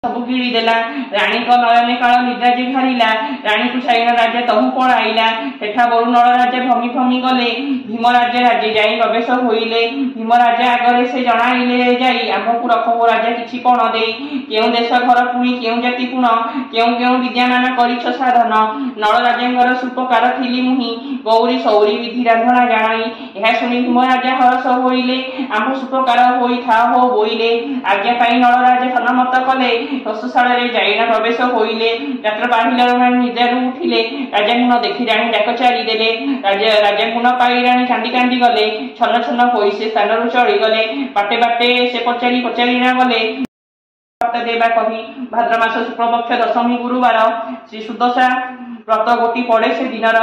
सबु गिड़ी देला। रानी को नयने काल निद्रा जे घारिला। रानी को छाईन राजा तहु पड़ाइला। सेठा बरु नल राजा भमी भमी गले। भीम राजा राजे जाई प्रवेश होइले। भीम राजा आगरे से जणाइले जाई आमकु रखबो राजा किछि कोण देई केउ देश घर पुणी केउ जाति गुण केउ केउ विद्यामान करिछ साधन। नल राजांगर सुपकार थिली मुहि गौरी सौरी विधि रांधना जानाई। यह सुनी भीम राजा हरस होइले। आम सुपकार होई था हो बोइले। आज्ञा पाई नल राजा सन्नमत कले। रसशाला जाइना प्रवेश होइले। रात्र बाहिला निद्रारू उठिले। राजा देखि राणी डाक चारी देले। राजा गुण पाई राणी कांदी कांदी गले। छन छन होई से स्थानरू चढ़ी गले। बाटे बाटे से पचारि पचारि ना गले। देवा कही भाद्र मास शुक्लपक्ष दशमी गुरुवार श्री सुदशा व्रत गोटी पड़े से दिनर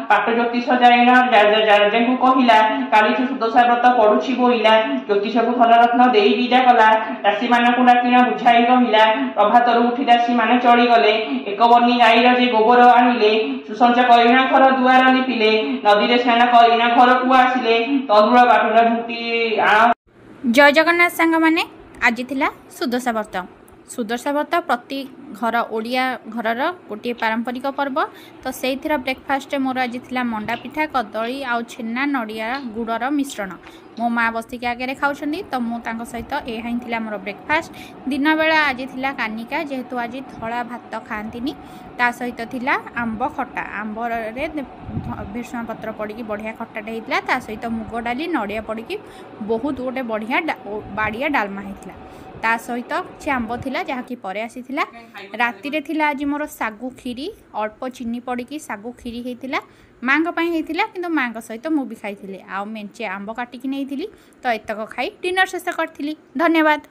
पाट ज्योतिष जाइना राजा को कहला काली सुदशा व्रत पड़ुछि बोइला। ज्योतिष को धनरत्न दे विदा कला। दासी मान डाकिना बुझाई रहिला। प्रभातर उठी दासी माने चढ़ी गले। एक बनी गाईर जे गोबर आनिले। सुसंच करिना घर दुआर लिपिले। नदी रे स्नान करिना घर को आसिले। तंदुळ बाटुला झुटी जय जगन्नाथ सांग माने आज थिला सुदशा व्रत। सुदशा व्रत प्रति घर ओडिया घरर गोटे पारंपरिक पर्व। तो से ब्रेकफास्ट मोर आज थिला मंडा पिठा कदली आउ छेना नड़िया गुड़र मिश्रण। मो माँ बसिक आगे खाऊँ तो मुझे सहित यह ही मोर ब्रेकफास्ट। दिन बेला आज थिला कानिका जेहेतु आज धला भात खाती ता सहित थिला आंब खटा। आंब भेषुआ पत्र पड़ी बढ़िया खटाटे होता। ता सहित मुग डाली नड़िया पड़ी बहुत गोटे बढ़िया बाड़िया डालमा होता। ता सहित କିଛି आंब थिला जहाँकि पर आसीथिला। राति रे थिला आज मोर सागु खीरी अल्प चीनी पड़ी सागु खीरी होता। माँ होता कि माँ सहित मुझे खाई आ मेंचे आंब काटिकी नहीं तो एतक खाई डिनर शेष करी। धन्यवाद।